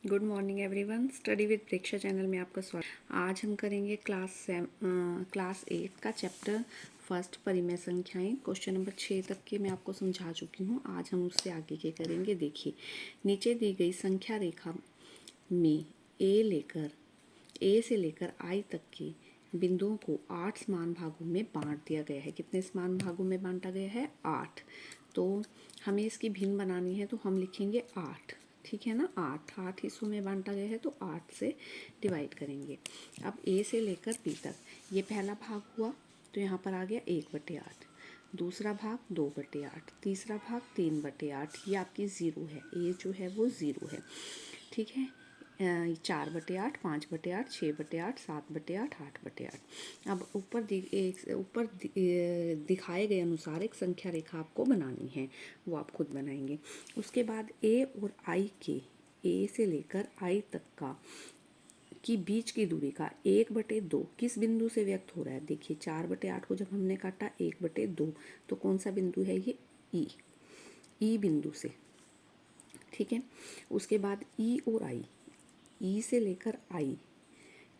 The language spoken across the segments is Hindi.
Good morning everyone. Study with Preksha channel में आपका स्वागत। आज हम करेंगे क्लास 8 का चैप्टर फर्स्ट परिमेय संख्याएं। क्वेश्चन नंबर 6 तक के मैं आपको समझा चुकी हूँ। आज हम उससे आगे के करेंगे। देखिए, नीचे दी गई संख्या रेखा में ए से लेकर आई तक के बिंदुओं को 8 समान भागों में बांट दिया गया है। कितने समान भागों में बांटा गया है? 8। तो हमें इसकी भिन्न बनानी है, तो हम लिखेंगे 8। ठीक है ना, 8 हिस्सों में बांटा गया है, तो 8 से डिवाइड करेंगे। अब ए से लेकर बी तक ये पहला भाग हुआ, तो यहाँ पर आ गया 1/8। दूसरा भाग 2/8, तीसरा भाग 3/8। ये आपकी 0 है, ए जो है वो 0 है। ठीक है, 4/8, 5/8, 6/8, 7/8, 8/8। अब ऊपर दिखाए गए अनुसार एक संख्या रेखा आपको बनानी है, वो आप खुद बनाएंगे। उसके बाद ए और आई के, ए से लेकर आई तक का की बीच की दूरी का 1/2 किस बिंदु से व्यक्त हो रहा है? देखिए, 4/8 को जब हमने काटा 1/2, तो कौन सा बिंदु है ये? ई बिंदु से। ठीक है, उसके बाद ई और आई, ई से लेकर आई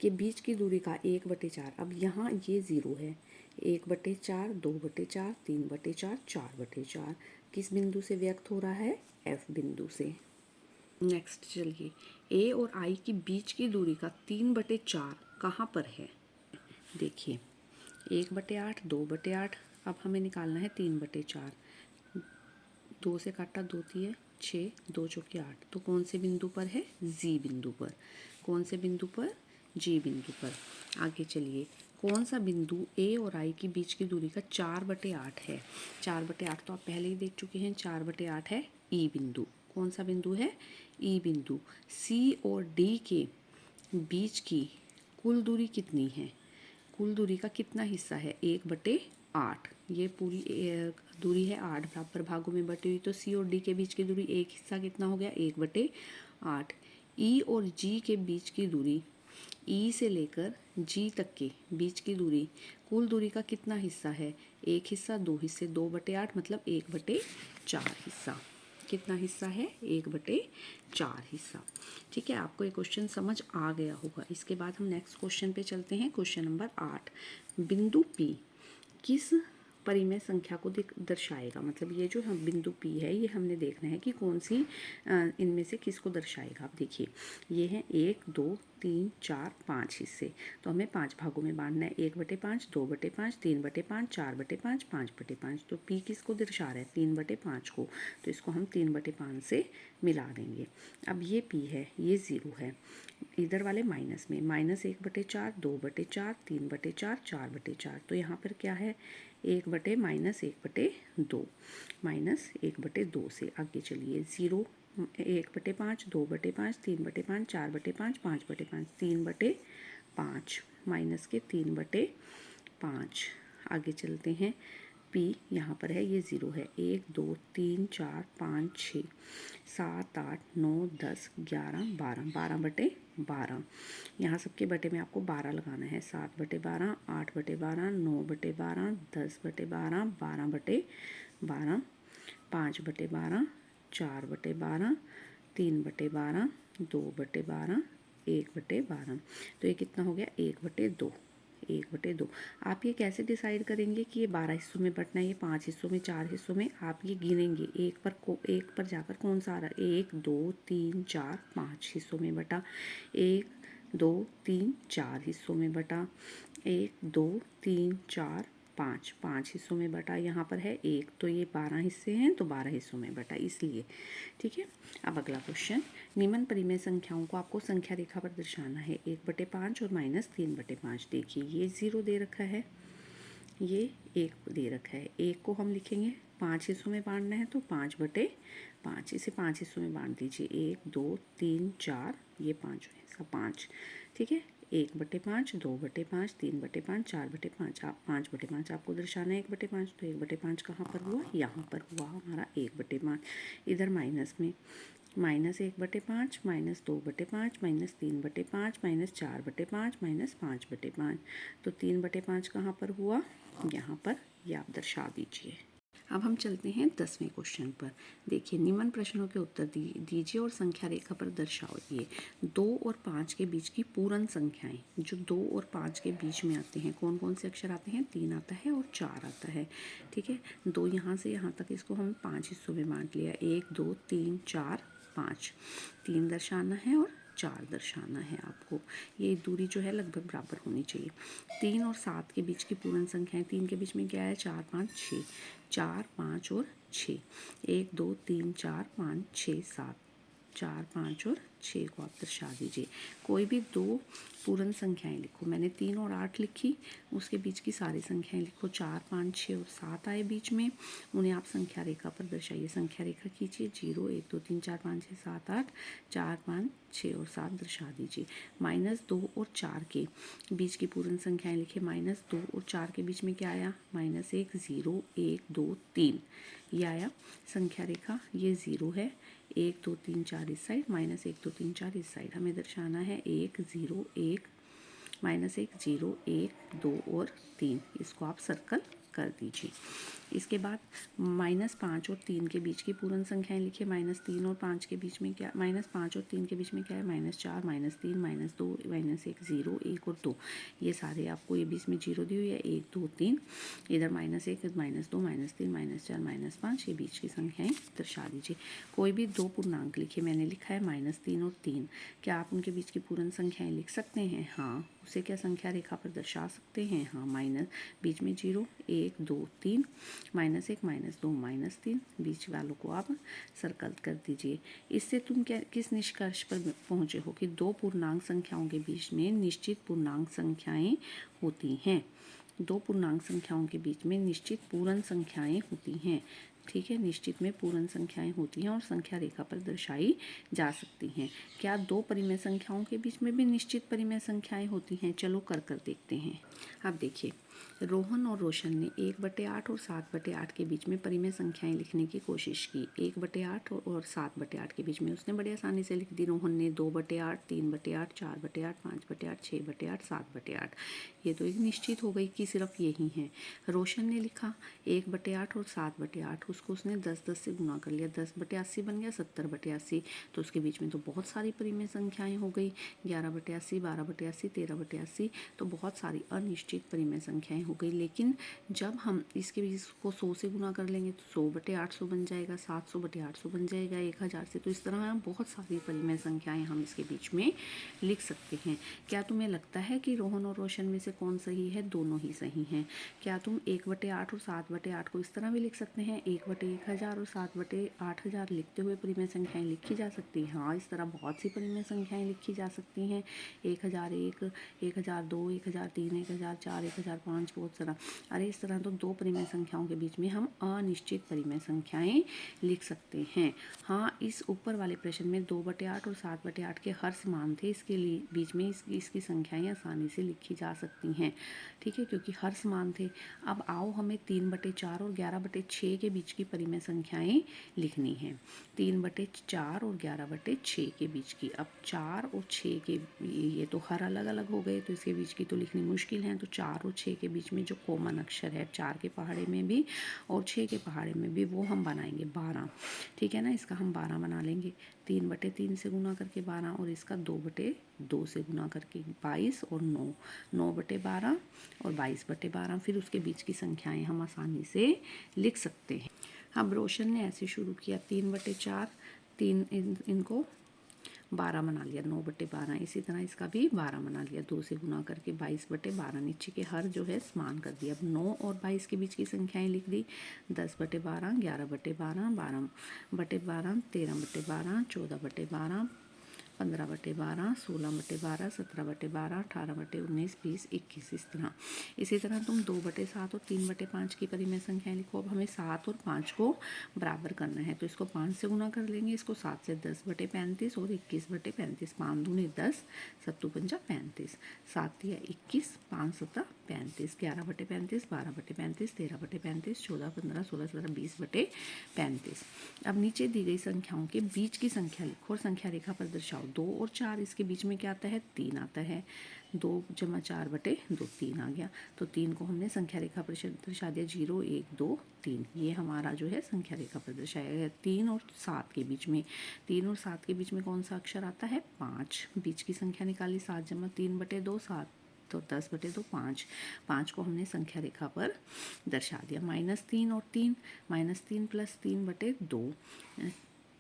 के बीच की दूरी का 1/4। अब यहाँ ये 0 है। 1/4, 2/4, 3/4, 4/4 किस बिंदु से व्यक्त हो रहा है? एफ बिंदु से। नेक्स्ट चलिए, ए और आई के बीच की दूरी का 3/4 कहाँ पर है? देखिए, 1/8, 2/8। अब हमें निकालना है 3/4। 2 से काटा 2 तिये 6, 2 चौके 8। तो कौन से बिंदु पर है? जी बिंदु पर। कौन से बिंदु पर? जी बिंदु पर। आगे चलिए, कौन सा बिंदु ए और आई के बीच की दूरी का 4/8 है? 4/8 तो आप पहले ही देख चुके हैं। 4/8 है ई बिंदु। कौन सा बिंदु है? ई बिंदु। सी और डी के बीच की कुल दूरी कितनी है? कुल दूरी का कितना हिस्सा है? 1/8। ये पूरी दूरी है 8 बराबर भागों में बटी हुई। तो सी और डी के बीच की दूरी एक हिस्सा कितना हो गया? 1/8। ई और जी के बीच की दूरी, ई से लेकर जी तक के बीच की दूरी, कुल दूरी का कितना हिस्सा है? एक हिस्सा, 2 हिस्से, 2/8 मतलब 1/4 हिस्सा। कितना हिस्सा है? 1/4 हिस्सा। ठीक है, आपको ये क्वेश्चन समझ आ गया होगा। इसके बाद हम नेक्स्ट क्वेश्चन पे चलते हैं। क्वेश्चन नंबर 8, बिंदु P किस परिमेय संख्या को दर्शाएगा? मतलब ये जो हम बिंदु P है, ये हमने देखना है कि कौन सी इनमें से किसको दर्शाएगा। आप देखिए, ये है 1, 2, 3, 4, 5 हिस्से। तो हमें 5 भागों में बांटना है। 1/5, 2/5, 3/5, 4/5, 5/5। तो P किसको दर्शा रहा है? 3/5 को। तो इसको हम 3/5 से मिला देंगे। अब ये P है, ये 0 है। इधर वाले माइनस में, -1/4, 2/4, 3/4, 4/4। तो यहाँ पर क्या है? 1/-1/2, -1/2 से आगे चलिए। 0, 1/5, 2/5, 3/5, 4/5, 5/5, 3/5 माइनस के 3/5। आगे चलते हैं। P यहाँ पर है, ये 0 है। 1, 2, 3, 4, 5, 6, 7, 8, 9, 10, 11, 12, 12/12। यहाँ सबके बटे में आपको 12 लगाना है। 7/12, 8/12, 9/12, 10/12, 12/12, 5/12, 4/12, 3/12, 2/12, 1/12। तो ये कितना हो गया? 1/2। 1/2। आप ये कैसे डिसाइड करेंगे कि ये 12 हिस्सों में बटना है, ये 5 हिस्सों में, 4 हिस्सों में? आप ये गिनेंगे, एक पर जाकर कौन सा आ रहा है? 1, 2, 3, 4, 5 हिस्सों में बटा। 1, 2, 3, 4 हिस्सों में बटा। 1, 2, 3, 4, 5, 5 हिस्सों में बटा। यहाँ पर है 1, तो ये 12 हिस्से हैं, तो 12 हिस्सों में बटा, इसलिए। ठीक है, अब अगला क्वेश्चन, निम्न परिमेय संख्याओं को आपको संख्या रेखा पर दर्शाना है। 1/5 और -3/5। देखिए, ये 0 दे रखा है, ये 1 दे रखा है। 1 को हम लिखेंगे, 5 हिस्सों में बांटना है, तो 5/5। इसे 5 हिस्सों में बांट दीजिए। 1, 2, 3, 4, ये 5 हिस्सा 5। ठीक है, 1/5, 2/5, 3/5, 4/5। आप 5/5 आपको दर्शाना है। 1/5, तो 1/5 कहाँ पर हुआ? यहाँ पर हुआ हमारा 1/5। इधर माइनस में, -1/5, -2/5, -3/5, -4/5, -5/5। तो 3/5 कहाँ पर हुआ? यहाँ पर। ये आप दर्शा दीजिए। अब हम चलते हैं 10वें क्वेश्चन पर। देखिए, निम्न प्रश्नों के उत्तर दीजिए और संख्या रेखा पर दर्शाइए 2 और 5 के बीच की पूर्ण संख्याएं। जो 2 और 5 के बीच में आते हैं, कौन कौन से अक्षर आते हैं? 3 आता है और 4 आता है। ठीक है, 2 यहाँ से यहाँ तक, इसको हम 5 हिस्सों में बांट लिया। 1 2 3 4 5, 3 दर्शाना है और 4 दर्शाना है आपको। ये दूरी जो है लगभग बराबर होनी चाहिए। 3 और 7 के बीच की पूर्ण संख्याएं, 3 के बीच में क्या है? 4 5 6, 4 5 और 6, 1 2 3 4 5 6 7, 4 5 और 6 को आप दर्शा दीजिए। कोई भी 2 पूर्ण संख्याएं लिखो। मैंने 3 और 8 लिखी, उसके बीच की सारी संख्याएं लिखो। 4 5 6 और 7 आए बीच में, उन्हें आप संख्या रेखा पर दर्शाइए। संख्या रेखा खींचिए। 0 1 2 3 4 5 6 7 8, 4 5 6 और 7 दर्शा दीजिए। -2 और 4 के बीच की पूर्ण संख्याएं लिखिए। -2 और 4 के बीच में क्या आया? -1 0 1 2 3, ये आया संख्या रेखा। ये 0 है। 1 2 3 4 इस साइड, -1 2 3 4 इस साइड। हमें दर्शाना है 1 0 1, -1 0 1 2 और 3। इसको आप सर्कल कर दीजिए। इसके बाद -5 और 3 के बीच की पूर्ण संख्याएं लिखिए। -3 और 5 के बीच में क्या? -5 और 3 के बीच में क्या है? -4 -3 -2 -1 0 1 और 2। ये सारे आपको, ये बीच में 0 दी हुई है। 1 2 3, इधर -1 -2 -3 -4 -5, ये बीच की संख्याएं दर्शा दीजिए। कोई भी 2 पूर्णांक लिखिए। मैंने लिखा है -3 और 3। क्या आप उनके बीच की पूर्ण संख्याएं लिख सकते हैं? हाँ। उसे क्या संख्या रेखा पर दर्शा सकते हैं? हाँ। माइनस, बीच में 0 1 2 3, -1 -2 -3, बीच वालों को आप सर्कल कर दीजिए। इससे तुम क्या, किस निष्कर्ष पर पहुंचे हो कि 2 पूर्णांक संख्याओं के बीच में निश्चित पूर्णांक संख्याएं होती हैं। 2 पूर्णांक संख्याओं के बीच में निश्चित पूर्ण संख्याएं होती हैं। ठीक है, निश्चित में पूर्ण संख्याएं होती हैं और संख्या रेखा पर दर्शाई जा सकती हैं। क्या 2 परिमेय संख्याओं के बीच में भी निश्चित परिमेय संख्याएं होती हैं? चलो कर देखते हैं। अब देखिए, रोहन और रोशन ने 1/8 और 7/8 के बीच में परिमेय संख्याएं लिखने की कोशिश की। 1/8 और 7/8 के बीच में उसने बड़ी आसानी से लिख दी। रोहन ने 2/8 3/8 4/8 5/8 6/8 7/8। ये तो एक निश्चित हो गई कि सिर्फ यही है। रोशन ने लिखा 1/8 और 7/8, उसको उसने 10 से गुना कर लिया। 10/80 बन गया, 70/80, तो उसके बीच में तो बहुत सारी परिमेय संख्याएं हो गई। 11/80 12/80 13/80, तो बहुत सारी अनिश्चित परिमेय संख्याएं हो गई। लेकिन जब हम इसके बीच को 100 से गुना कर लेंगे तो 100/800 बन जाएगा, 700/800 बन जाएगा, 1000 से। तो इस तरह हम बहुत सारी परिमेय संख्याएं हम इसके बीच में लिख सकते हैं। क्या तुम्हें लगता है कि रोहन और रोशन में से कौन सही है? दोनों ही सही हैं। क्या तुम 1/8 और 7/8 को इस तरह भी लिख सकते हैं? 1/1000 और 7/8000 लिखते हुए परिमेय संख्याएं लिखी जा सकती हैं। हाँ, इस तरह बहुत सी परिमेय संख्याएं लिखी जा सकती हैं। 1001 1002 1003 1004 1005, बहुत सारा। अरे इस तरह तो 2 परिमेय संख्याओं के बीच में हम अनिश्चित परिमेय संख्याएं लिख सकते हैं। हाँ, इस ऊपर वाले प्रश्न में 2/8 और 7/8 के हर समान थे। इसके लिए बीच में इसकी संख्याएं आसानी से लिखी जा सकती हैं। ठीक है, क्योंकि हर समान थे। अब आओ, हमें 3/4 और 11/6 के बीच की परिमेय संख्याएं लिखनी है। 3/4 और 11/6 के बीच की। अब 4 और 6 के, ये तो हर अलग अलग हो गए, तो इसके बीच की तो लिखनी मुश्किल है। तो 4 और 6 के बीच में जो कॉमन अक्षर है, 4 के पहाड़े में भी और 6 के पहाड़े में भी, वो हम बनाएंगे 12। ठीक है ना, इसका हम 12 बना लेंगे। 3/3 से गुना करके 12, और इसका 2/2 से गुना करके 22, और 9 9/12 और 22/12। फिर उसके बीच की संख्याएं हम आसानी से लिख सकते हैं। अब रोशन ने ऐसे शुरू किया, 3/4, 3 इनको 12 बना लिया, 9/12। इसी तरह इसका भी 12 बना लिया, 2 से गुना करके 22/12। नीचे के हर जो है समान कर दिया। अब 9 और 22 के बीच की संख्याएं लिख दी। 10/12 11/12 12/12 13/12 14/12 15/12 16/12 17/12 18/19 20 21, इस तरह। इसी तरह तुम 2/7 और 3/5 की परिमेय संख्याएं लिखो। अब हमें 7 और 5 को बराबर करना है, तो इसको 5 से गुना कर लेंगे। इसको 7 से 10/35 और 21/35, 5 दूनी 10 7 पंजा 35, 7 या 21 5 7 35, 11/35, 12/35, 13/35, 14, 15, 16, 17, 20/35। अब नीचे दी गई संख्याओं के बीच की संख्या लिखो और संख्या रेखा पर दर्शाओ। 2 और 4, इसके बीच में क्या आता है? 3 आता है। 2 × 4/2, 3 आ गया। तो 3 को हमने संख्या रेखा पर दर्शा दिया, 0, 1, 2, 3। ये हमारा जो है संख्या रेखा पर दर्शाया गया। 3 और 7 के बीच में, 3 और 7 के बीच में कौन सा अक्षर आता है? 5। बीच की संख्या निकाली, 7 × 3/2, 7, तो 10/2, 5। 5 को हमने संख्या रेखा पर दर्शा दिया। -3 और 3, -3 + 3/2,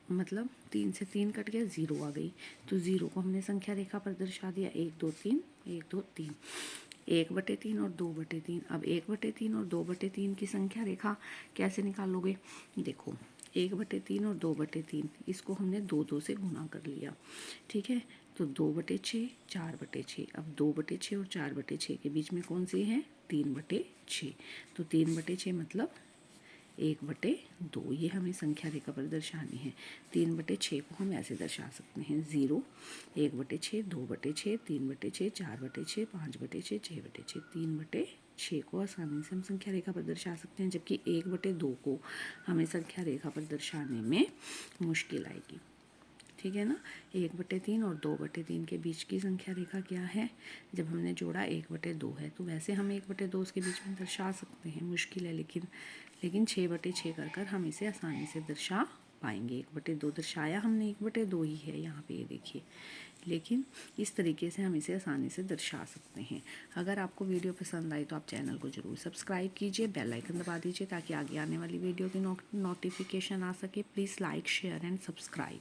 मतलब 3 से 3 कट गया, 0 आ गई। तो 0 को हमने संख्या रेखा पर दर्शा दिया, 1, 2, 3, 1, 2, 3। 1/3 और 2/3। अब 1/3 और 2/3 की संख्या रेखा कैसे निकालोगे? देखो, 1/3 और 2/3, इसको हमने 2 से गुना कर लिया, ठीक है। तो 2/6, 4/6। अब 2/6 और 4/6 के बीच में कौन सी है? 3/6। तो 3/6 मतलब 1/2। ये हमें संख्या रेखा पर दर्शानी है। 3/6 को हम ऐसे दर्शा सकते हैं, 0, 1/6, 2/6, 3/6, 4/6, 5/6, 6/6। 3/6 को आसानी से हम संख्या रेखा पर दर्शा सकते हैं, जबकि 1/2 को हमें संख्या रेखा पर दर्शाने में मुश्किल आएगी, ठीक है ना। 1/3 और 2/3 के बीच की संख्या रेखा क्या है? जब हमने जोड़ा 1/2 है, तो वैसे हम 1/2 उसके बीच में दर्शा सकते हैं, मुश्किल है, लेकिन 6/6 कर हम इसे आसानी से दर्शा पाएंगे। 1/2 दर्शाया हमने, 1/2 ही है यहाँ पे, ये देखिए। लेकिन इस तरीके से हम इसे आसानी से दर्शा सकते हैं। अगर आपको वीडियो पसंद आई तो आप चैनल को ज़रूर सब्सक्राइब कीजिए, बेल आइकन दबा दीजिए ताकि आगे आने वाली वीडियो की नोटिफिकेशन आ सके। Please like, share and subscribe.